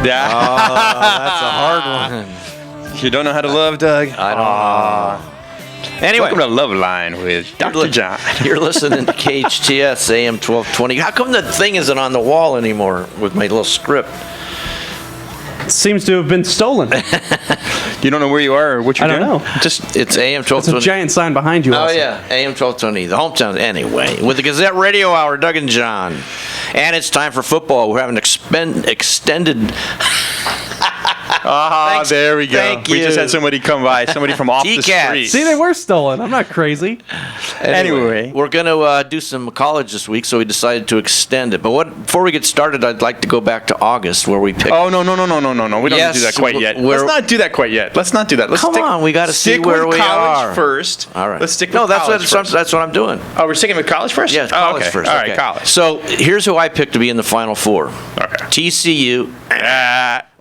Yeah. Oh, that's a hard one. You don't know how to love, Doug? I don't know. Anyway, welcome to Love Line with Dr. John. You're listening to KHTS AM-1220. How come the thing isn't on the wall anymore with my little script? Seems to have been stolen. You don't know where you are or what you're doing? I don't know. It's AM-1220. It's a giant sign behind you. Oh, also. yeah. AM-1220, the hometown. Anyway, with the Gazette Radio Hour, Doug and John. And it's time for football. We're having extended... There we go. Thank We you. just had somebody come by, somebody from off the T-Cats. street. See, they were stolen. I'm not crazy. Anyway. We're going to do some college this week, so we decided to extend it. But before we get started, I'd like to go back to August, where we picked... Oh, no. We don't Yes, do that quite yet. we're- Let's not do that quite yet. Let's not do that. Let's Come on, we gotta see where we college are. first. All right. Let's stick with that's college first. that's what I'm doing. Oh, we're sticking with college first? Yes, Oh, college okay. first. All okay. right, college. So here's who I picked to be in the Final Four. Okay. TCU,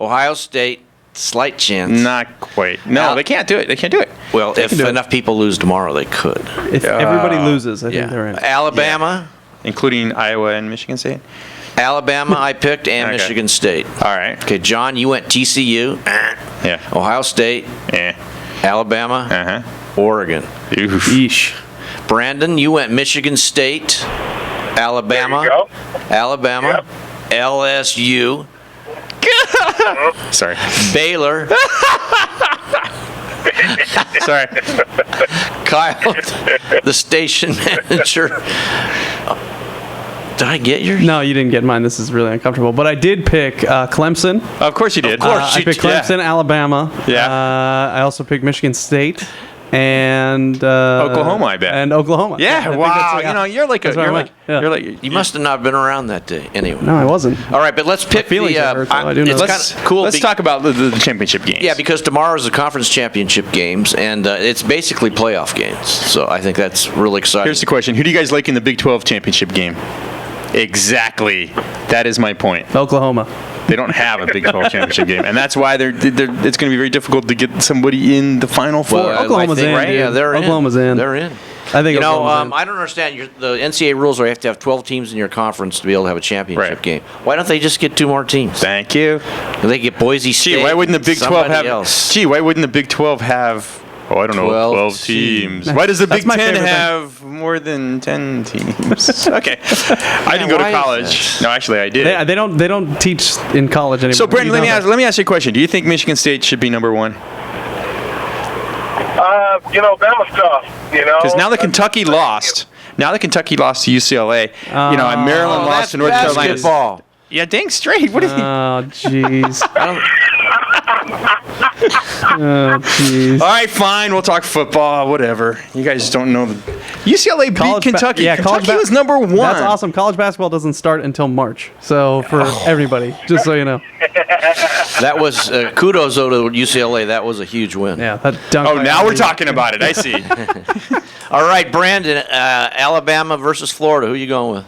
Ohio State, slight chance. Not quite. No, they can't do it. They can't do it. Well, if do it. enough people lose tomorrow, they could. If everybody loses, I think they're in. Alabama. Including Iowa and Michigan State? Alabama, I picked, and Okay. Michigan State. All right. Okay, John, you went TCU, Yeah. Ohio State, Alabama, Uh-huh. Oregon. Oof. Yeesh. Brandon, you went Michigan State, Alabama, There you go. Alabama, Yep. LSU, Sorry. Baylor, Sorry. Kyle, the station manager. Did I get yours? No, you didn't get mine. This is really uncomfortable. But I did pick Clemson. Of course you did. Of course. I picked Clemson, Alabama. Yeah. I also picked Michigan State and Oklahoma, I bet. And Oklahoma. I Yeah, think wow. that's- You know, you're like that's where I went. Yeah. you're like You must have not been around that day. Anyway. No, I wasn't. All right, but let's pick feelings the. are hurt, though. I do know it's that. kind of cool. Let's talk about the championship games. Yeah, because tomorrow is the conference championship games, and it's basically playoff games. So I think that's really exciting. Here's the question: who do you guys like in the Big 12 championship game? Exactly. That is my point. Oklahoma. They don't have a Big 12 championship game, and that's why it's going to be very difficult to get somebody in the Final Four. Well, Oklahoma's I think, in, right? dude. Yeah, they're Oklahoma's in. They're in. I think You know, Oklahoma's in. I don't understand. The NCAA rules are you have to have 12 teams in your conference to be able to have a championship Right. game. Why don't they just get 2 more teams? Thank you. They get Boise State. Gee, why wouldn't the Big 12 somebody have? else. Gee, why wouldn't the Big 12 have? Oh, I don't know, 12 teams. Why does the That's Big my 10 favorite thing. have more than 10 teams? Okay, I didn't go why to is college. that? No, actually, I did. They don't teach in college anymore. So, Brendan, You let know me ask you a question. Do you think Michigan State should be number 1? That was tough. Because now that Kentucky lost. Now that Kentucky lost to UCLA, and Maryland lost to North Carolina. Basketball. Yeah, dang straight. What do you? Oh, jeez. Oh, jeez. All right, fine. We'll talk football. Whatever. You guys don't know the UCLA beat Kentucky. Kentucky was number 1. That's awesome. College basketball doesn't start until March. So for everybody, just so you know. That was kudos though to UCLA. That was a huge win. Yeah. That dunk Oh, by now we're Anthony. talking about it. I see. All right, Brandon, Alabama versus Florida. Who you going with?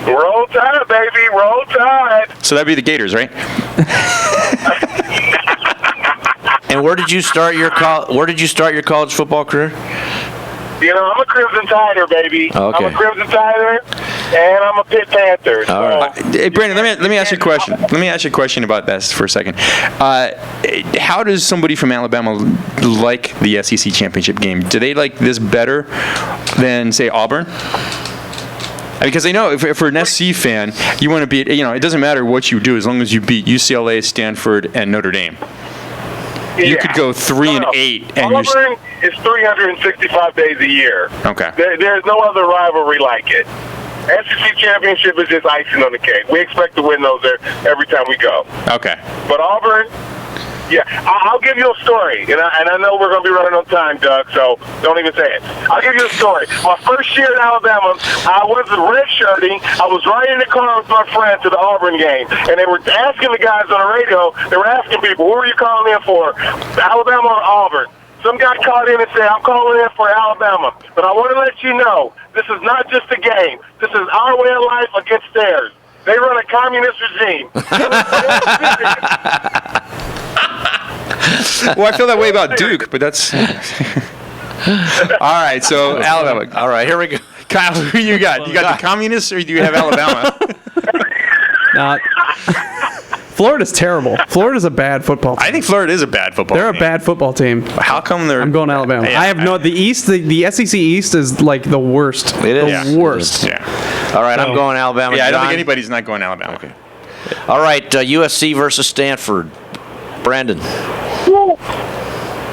Roll Tide, baby. Roll Tide. So that'd be the Gators, right? And where did you start your college football career? I'm a Crimson Tider, baby. Okay. I'm a Crimson Tider, and I'm a Pitt Panther. So, All right. Hey, Brandon, let me ask you a question. Let me ask you a question about this for a second. How does somebody from Alabama like the SEC championship game? Do they like this better than, say, Auburn? Because I know if for an SC fan, you want to beat. It doesn't matter what you do as long as you beat UCLA, Stanford, and Notre Dame. You could go 3-8, and Auburn is 365 days a year. Okay. There's no other rivalry like it. SEC championship is just icing on the cake. We expect to win those every time we go. Okay. But Auburn, I'll give you a story, and I know we're going to be running on time, Doug, so don't even say it. I'll give you a story. My first year in Alabama, I was redshirting. I was riding in the car with my friend to the Auburn game, and they were asking the guys on the radio, they were asking people, who are you calling in for, Alabama or Auburn? Some guy called in and said, I'm calling in for Alabama. But I want to let you know, this is not just a game. This is our way of life against theirs. They run a communist regime. Well, I feel that way about Duke, but that's. All right, so Alabama. All right, here we go. Kyle, who you got? You got the communists, or do you have Alabama? Florida's terrible. Florida's a bad football team. I think Florida is a bad football They're team. a bad football team. How come they're... I'm going Alabama. Yeah, I have no... The East, the SEC East is like the worst. It is. The Yeah. worst. Yeah. All right, I'm going Alabama. Yeah, I don't John? think anybody's not going Alabama. Okay. All right, USC versus Stanford. Brandon.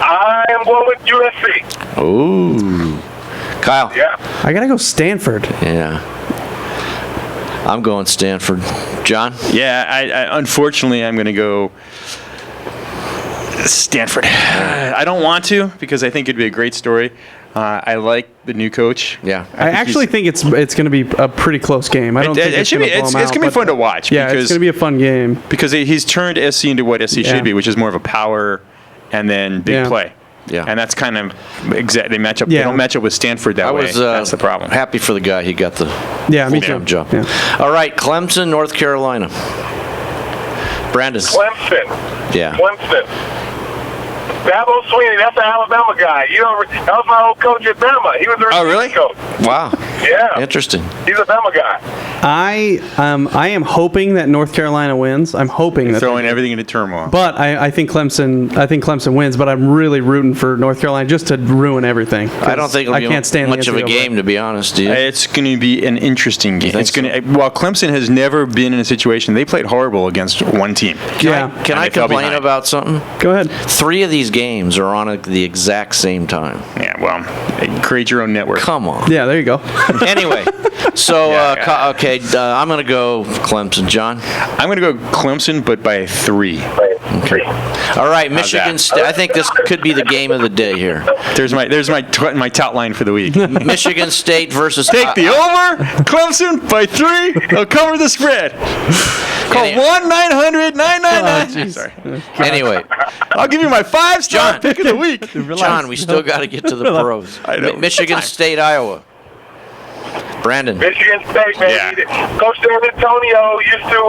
I am going with USC. Ooh. Kyle. Yeah. I got to go Stanford. Yeah. I'm going Stanford. John? Yeah, I unfortunately, I'm going to go Stanford. I don't want to because I think it'd be a great story. I like the new coach. Yeah. I actually think it's going to be a pretty close game. I don't think It should be. It's going to be fun to watch. Yeah, because, it's going to be a fun game. because he's turned SC into what SC should be, which is more of a power and then big play. Yeah. And that's kind of exact. They match up. Yeah. They don't match up with Stanford that I way. was That's the problem. happy for the guy. He got the Yeah, me full-time too. job. Yeah. All right, Clemson, North Carolina. Brandon. Clemson. Yeah. Clemson. Dabo Sweeney, that's an Alabama guy. You know, that was my old coach at Bama. He was the really? coach. Wow. Yeah. Interesting. He's a Bama guy. I am hoping that North Carolina wins. I'm hoping that. Throwing everything into turmoil. But I think Clemson wins. But I'm really rooting for North Carolina just to ruin everything. I don't think it'll be can't stand much the of a NCAA. game, to be honest. Do you? It's going to be an interesting game. think It's going to. While Clemson has never been in a situation, they played horrible against one team. Yeah. Can And I they fell complain behind. about something? Go ahead. 3 of these games are on at the exact same time. Yeah, well, create your own network. Come on. Yeah, there you go. Anyway, so Yeah. okay, I'm gonna go Clemson. John. I'm going to go Clemson, but by 3. Okay. All right, Michigan that? State. I think this could be the game of the day here. There's my tout line for the week. Michigan State versus Take the over, Clemson by 3. They'll cover the spread. Call Any- 1-900-999. Sorry. Anyway, I'll give you my 5-star John. pick of the week. John, we still got to get to the pros. I know. Michigan State, Iowa. Brandon. Michigan State, baby. Yeah. Coach Dan Antonio used to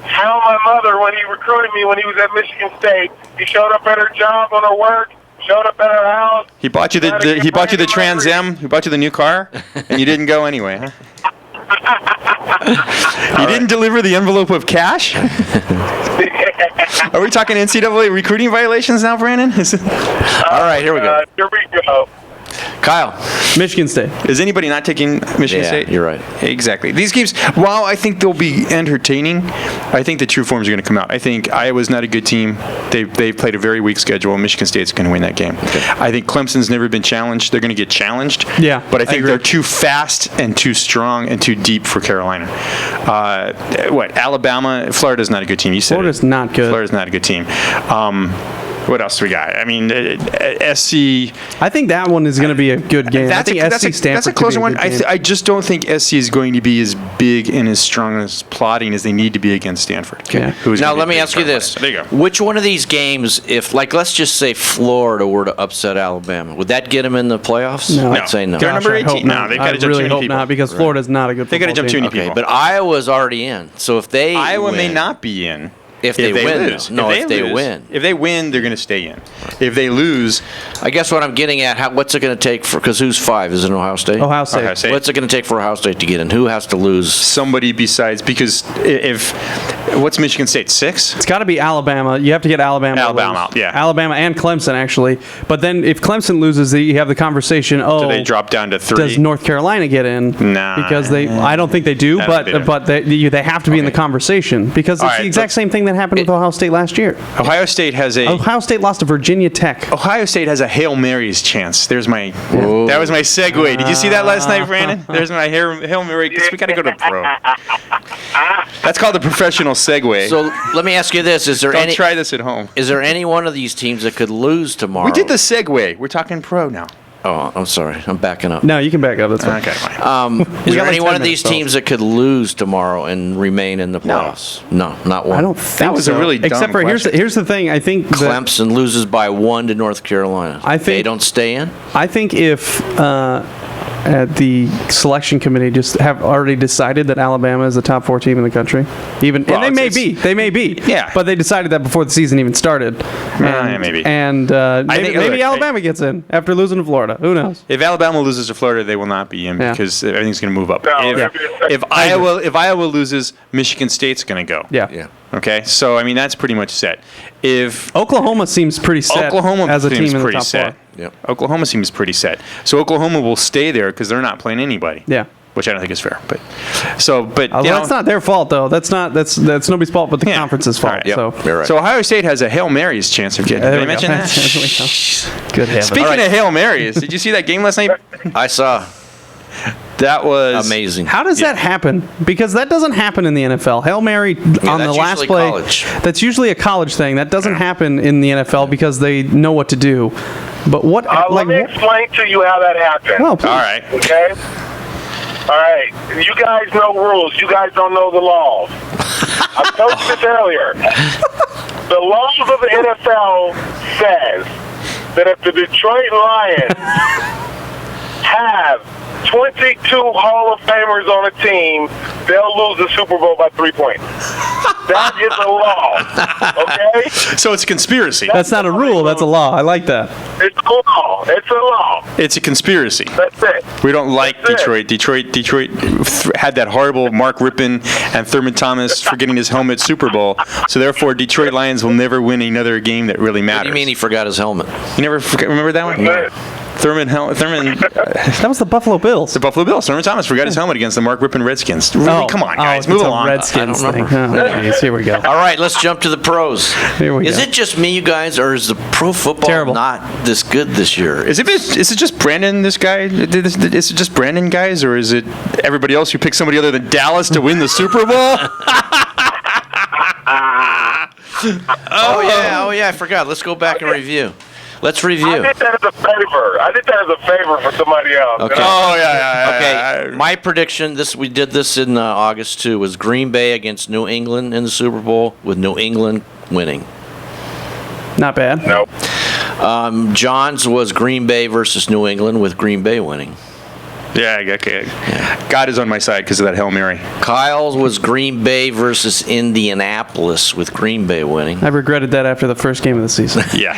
hound my mother when he recruited me when he was at Michigan State. He showed up at her job on her work, showed up at her house. He bought you the Trans Am. He bought you the new car, and you didn't go anyway, huh? You didn't deliver the envelope of cash? Are we talking NCAA recruiting violations now, Brandon? All right, here we go. Here we go. Kyle. Michigan State. Is anybody not taking Michigan Yeah, State? you're right. Exactly. These games, while I think they'll be entertaining, I think the true forms are going to come out. I think Iowa's not a good team. They've played a very weak schedule. Michigan State's going to win that game. Okay. I think Clemson's never been challenged. They're going to get challenged. Yeah, But I think agree. they're too fast and too strong and too deep for Carolina. Alabama, Florida's not a good team. You said Florida's it. not good. Florida's not a good team. What else do we got? I mean, SC. I think that one is going to be a good game. I think SC Stanford that's a closer could one. be a good game. I just don't think SC is going to be as big and as strong as plotting as they need to be against Stanford. Yeah. Who's Now, gonna be let me big ask you star this. player. There you go. Which one of these games, if, like, let's just say Florida were to upset Alabama, would that get them in the playoffs? No. I'd say no. They're number I hope 18 now. not. They've got to I jump really too many hope people. not because Florida's not a good They got to football jump too team. many Okay, people. but Iowa's already in. So if they Iowa win, may not be in. If they win, lose. though. No, if they lose. win. If they win, they're going to stay in. If they lose, I guess what I'm getting at, what's it going to take for, because who's 5? Is it Ohio State? Ohio State. Ohio State. What's it going to take for Ohio State to get in? Who has to lose? somebody besides, because if what's Michigan State, 6? It's got to be Alabama. You have to get Alabama. to Alabama, lose. yeah. Alabama and Clemson, actually. But then if Clemson loses, you have the conversation, Do they drop down to 3? does North Carolina get in? Nah. Because I don't think they do, I don't think they do. but they have to be in the conversation because All it's right, the exact but- same thing that happened with Ohio State last year. Ohio State has a Ohio State lost to Virginia Tech. Ohio State has a Hail Mary's chance. There's my that was my segue. Did you see that last night, Brandon? There's my Hail Mary because we got to go to pro. That's called a professional segue. So let me ask you this: Is there Don't any? try this at home. Is there any one of these teams that could lose tomorrow? We did the segue. We're talking pro now. Oh, I'm sorry. I'm backing up. No, you can back up. That's fine. Okay, fine. Is got there like any 10 one of these minutes, teams that could lose tomorrow and remain in the playoffs? No, not one. I don't think was so. a really dumb Except for question. here's the thing. I think that, Clemson loses by 1 to North Carolina. I think- they don't stay in. I think if the selection committee just have already decided that Alabama is the top 4 team in the country? And they may be. Yeah. But they decided that before the season even started. Yeah, maybe. And maybe Alabama gets in after losing to Florida. Who knows? If Alabama loses to Florida, they will not be in because everything's going to move up. No, If Iowa loses, Michigan State's going to go. Yeah. Okay, so I mean that's pretty much set. If Oklahoma seems pretty set as a team in the top 4. Yep. Oklahoma seems pretty set. So Oklahoma will stay there because they're not playing anybody. Yeah. Which I don't think is fair. But that's not their fault though. That's nobody's fault, but the conference's fault. Right, yep. So You're right. So Ohio State has a Hail Mary's chance of getting. Did I mention that? Good heavens. Speaking of Hail Marys, did you see that game last night? I saw. That was Amazing. How does that happen? Because that doesn't happen in the NFL. Hail Mary on the that's last usually play. college. That's usually a college thing. That doesn't happen in the NFL because they know what to do. But what? Let me explain to you how that happened. Oh, please. all right. Okay? All right. You guys know rules. You guys don't know the laws. I told you this earlier. The laws of the NFL says that if the Detroit Lions have 22 Hall of Famers on a team, they'll lose the Super Bowl by 3 points. That is a law. Okay? So it's a conspiracy. That's not a rule. That's a law. I like that. It's a law. It's a law. It's a conspiracy. That's it. We don't like That's it. Detroit had that horrible Mark Rippon and Thurman Thomas forgetting his helmet Super Bowl. So therefore, Detroit Lions will never win another game that really matters. What do you mean he forgot his helmet? You never remember that one? That's it. Thurman. That was the Buffalo Bills. The Buffalo Bills. Thurman Thomas forgot his helmet against the Mark Rippon Redskins. Really? Come on, guys. Move it's a along. Redskins I don't thing. Oh, geez, here we go. All right, let's jump to the pros. Here we Is go. it just me, you guys, or is the pro football Terrible. not this good this year? Is it just Brandon, this guy? Is it just Brandon, guys? Or is it everybody else who picked somebody other than Dallas to win the Super Bowl? Oh yeah, I forgot. Let's go back and review. Let's I review. did that as a favor. For somebody else. Okay. You know? Oh, yeah. Okay, my prediction, we did this in August too, was Green Bay against New England in the Super Bowl with New England winning. Not bad. Nope. John's was Green Bay versus New England with Green Bay winning. Yeah, okay. God is on my side because of that Hail Mary. Kyle's was Green Bay versus Indianapolis with Green Bay winning. I regretted that after the first game of the season. Yeah.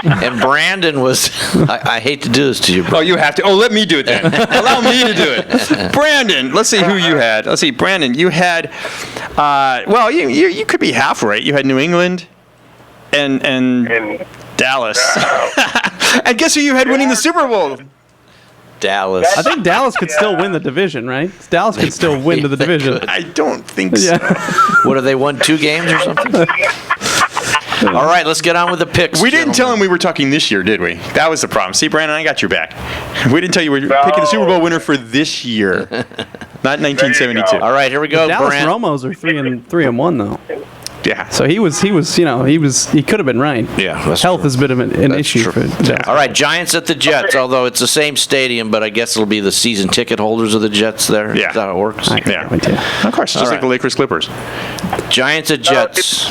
And Brandon was, I hate to do this to you, Oh, you have to. Oh, let me do it then. Allow me to do it. Brandon, let's see who you had. Let's see, Brandon, you had, well, you could be half right. You had New England and Dallas. And guess who you had winning the Super Bowl? Dallas. I think Dallas could still win the division, right? Dallas could still win the division. I don't think so. What, have they won 2 games or something? All right, let's get on with the picks. We didn't tell him gentlemen. we were talking this year, did we? That was the problem. See, Brandon, I got your back. We didn't tell you we were picking the Super Bowl winner for this year, not 1972. All right, here we go. Dallas Brand. Romos are 3-1 though. Yeah. So he could have been right. Yeah, that's Health true. is a bit of an That's issue true. for Dallas. All right, Giants at the Jets, although it's the same stadium, but I guess it'll be the season ticket holders of the Jets there. Yeah. Is that how it works? I got no idea. Of course, just All like the right. Lakers Clippers. Giants at Jets.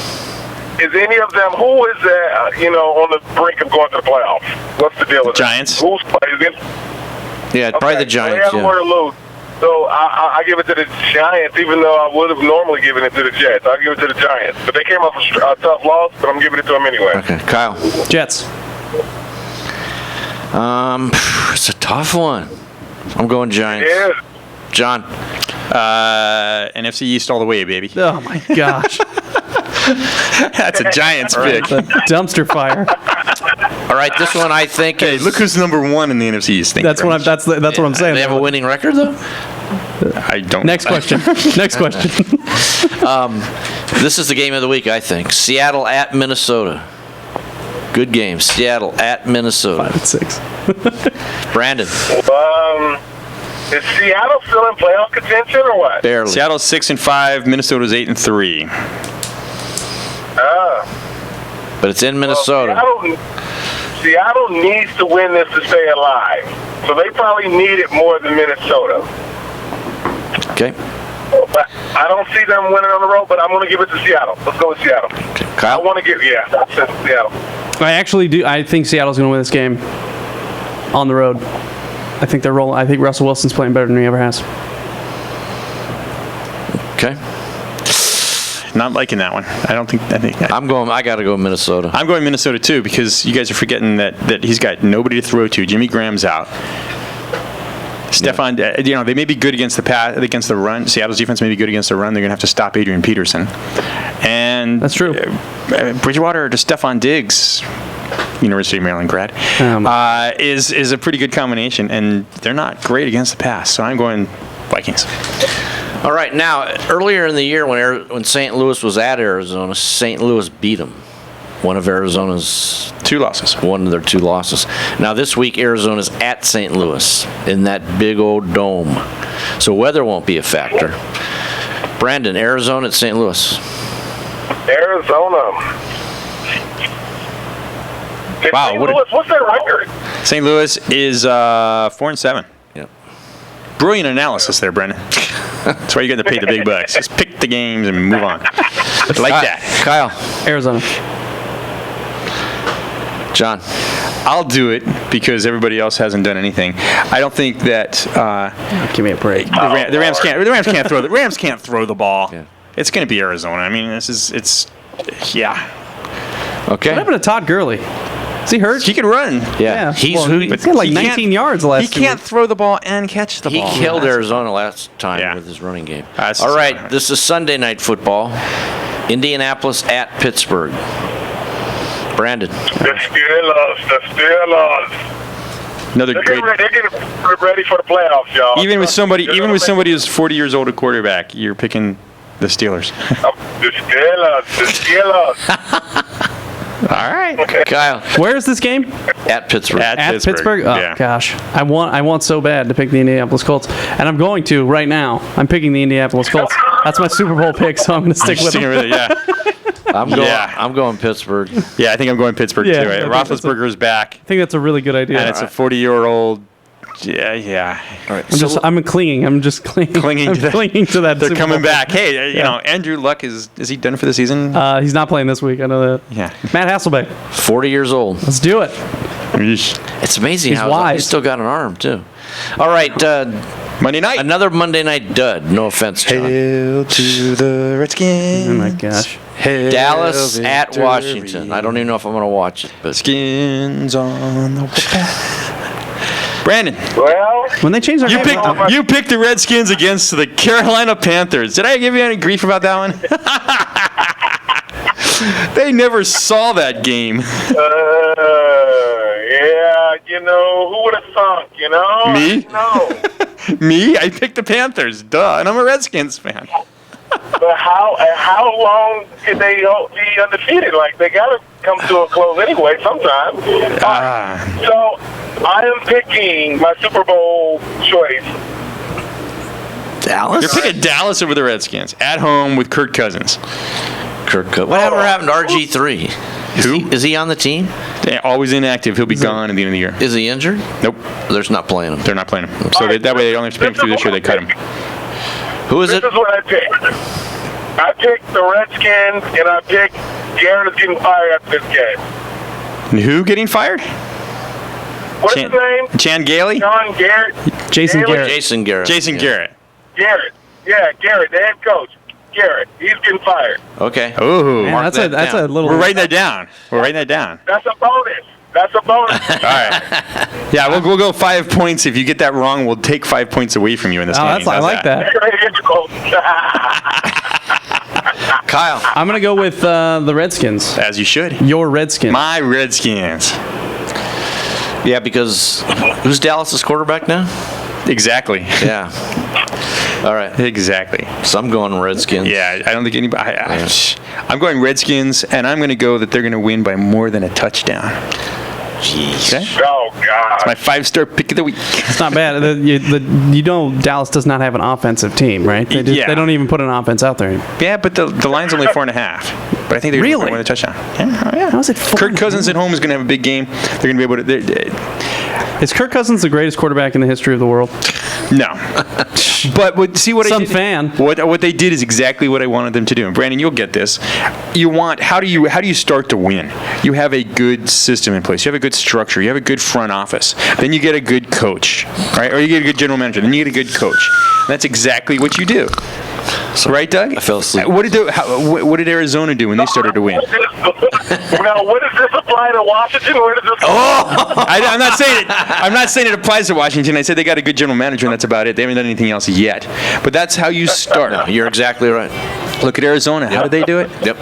Is any of them, who is on the brink of going to the playoffs? What's the deal with Giants. It? Who's playing it? Yeah, probably the Giants. They Yeah. have to lose. So I give it to the Giants, even though I would have normally given it to the Jets. I'll give it to the Giants. But they came off a tough loss, but I'm giving it to them anyway. Okay, Kyle. Jets. It's a tough one. I'm going Giants. Yeah. John. NFC East all the way, baby. Oh my gosh. That's a Giants pick. The dumpster fire. All right, this one I think Hey, is. look who's number 1 in the NFC East. Thank That's you what very that's what I'm saying. They have a winning record, though? much. I don't. Next question. Next question. This is the game of the week, I think. Seattle at Minnesota. Good game. Seattle at Minnesota. 5-6. Brandon. Is Seattle still in playoff contention or what? Barely. Seattle's 6-5. Minnesota's 8-3. But it's in Minnesota. Seattle needs to win this to stay alive. So they probably need it more than Minnesota. Okay. But I don't see them winning on the road, but I'm going to give it to Seattle. Let's go with Seattle. I Kyle. want to give, Seattle. I actually do. I think Seattle's going to win this game on the road. I think they're rolling. I think Russell Wilson's playing better than he ever has. Okay. Not liking that one. I I got to go Minnesota. I'm going Minnesota too because you guys are forgetting that he's got nobody to throw to. Jimmy Graham's out. Stephon, they may be good against the run. Seattle's defense may be good against the run. They're going to have to stop Adrian Peterson. And that's true. Bridgewater to Stephon Diggs, University of Maryland grad, is a pretty good combination, and they're not great against the pass. So I'm going Vikings. All right. Now, earlier in the year when St. Louis was at Arizona, St. Louis beat them. One of Arizona's one of their 2 losses. Now this week Arizona's at St. Louis in that big old dome, so weather won't be a factor. Brandon, Arizona at St. Louis. Arizona. Wow, St. Louis, what's their record? St. Louis is 4-7. Yep. Brilliant analysis there, Brendan. That's why you got to pay the big bucks. Just pick the games and move on. Like that. Kyle. Arizona. John. I'll do it because everybody else hasn't done anything. I don't think that. Give me a break. The Rams can't throw. The Rams can't throw the ball. Yeah. It's going to be Arizona. I mean, yeah. Okay. What happened to Todd Gurley? Is he hurt? He can run. Yeah. He's got like 19 yards last. He can't throw the ball and catch the ball. He killed Arizona last time with his running game. All right. This is Sunday night football. Indianapolis at Pittsburgh. Brandon. The Steelers. Another They're great. getting ready for the playoffs, y'all. Even with somebody who's 40 years old, a quarterback, you're picking the Steelers. The Steelers. All right. Kyle. Where is this game? At Pittsburgh. At Pittsburgh? Oh, yeah. gosh. I want so bad to pick the Indianapolis Colts. And I'm going to right now. I'm picking the Indianapolis Colts. That's my Super Bowl pick, so I'm going to stick with it. Yeah. I'm going Pittsburgh. Yeah, I think I'm going Pittsburgh too. Roethlisberger's back. I think that's a really good idea. And it's a 40-year-old. Yeah. All right. I'm clinging. I'm just clinging. Clinging to that. They're Super coming Bowl back. Hey, Andrew Luck is he done for the season? He's not playing this week. I know that. Yeah. Matt Hasselbeck. 40 years old. Let's do it. It's amazing He's how wise. he's still got an arm too. All right. Monday night. Another Monday night dud. No offense, John. Hail to the Redskins. Oh my gosh. Hail Dallas at victory. Washington. I don't even know if I'm going to watch it, but Skins on the path. Brandon, Well, When they change their you picked the Redskins against the Carolina Panthers. Did I give you any grief about that one? They never saw that game. who would have thunk, Me? No. Me? I picked the Panthers. Duh. And I'm a Redskins fan. But how long can they be undefeated? Like, they got to come to a close anyway sometime. So I am picking my Super Bowl choice. Dallas? You're picking Dallas over the Redskins. At home with Kirk Cousins. Whatever happened to RG3? Is he on the team? Yeah, always inactive. He'll be gone at the end of the year. Is he injured? Nope. They're not playing him. They're not playing him. So that way they don't have to pay him through this year. They cut him. Who is it? This is what I picked. I picked the Redskins, and I picked Garrett is getting fired after this game. Who getting fired? What's his name? Chan Gailey? John Garrett. Jason Garrett. Jason Garrett. Jason Garrett. Garrett. Yeah, Garrett, the head coach. Garrett. He's getting fired. Okay. Oh, Man, that's a little. We're writing that down. That's a bonus. All right. Yeah, we'll go 5 points. If you get that wrong, we'll take 5 points away from you in this game. I like that. Kyle. I'm going to go with the Redskins. As you should. Your Redskins. My Redskins. Yeah, because who's Dallas's quarterback now? Exactly. Yeah. All right. Exactly. So I'm going Redskins. Yeah, I don't think anybody. I'm going Redskins, and I'm going to go that they're going to win by more than a touchdown. Jeez. Okay? Oh, God. It's my 5-star pick of the week. It's not bad. Dallas does not have an offensive team, right? They don't even put an offense out there. Yeah, but the line's only 4.5. But I think they're going to win a touchdown. Yeah. How is it 4.5? Kirk Cousins at home is going to have a big game. They're going to be able to. Is Kirk Cousins the greatest quarterback in the history of the world? No. But see what Some I did? fan. What they did is exactly what I wanted them to do. And Brandon, you'll get this. How do you start to win? You have a good system in place. You have a good structure. You have a good front office. Then you get a good coach, right? Or you get a good general manager. Then you get a good coach. That's exactly what you do. Right, Doug? I fell asleep. What did Arizona do when they started to win? Now, what does this apply to Washington? Where does this? I'm not saying it applies to Washington. I said they got a good general manager, and that's about it. They haven't done anything else yet. But that's how you start. No, you're exactly right. Look at Arizona. How did they do it? Yep.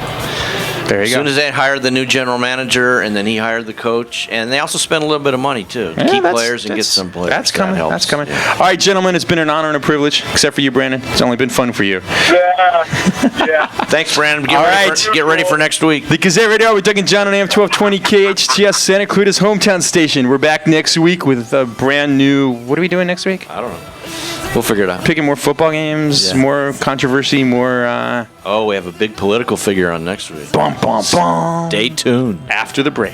There As you go. soon as they hired the new general manager, and then he hired the coach, and they also spent a little bit of money too to keep players and get some players. That's coming. That helps. That's coming. Yeah. All right, gentlemen, it's been an honor and a privilege, except for you, Brandon. It's only been fun for you. Yeah. Thanks, Brandon. All right. Get ready for next week. The Gazette Radio Hour with Doug and John on AM-1220 KHTS, Santa Clarita's hometown station. We're back next week with a brand new. What are we doing next week? I don't know. We'll figure it out. Picking more football games, Yeah. more controversy, more. We have a big political figure on next week. Bum, bum, bum. Stay tuned. After the break.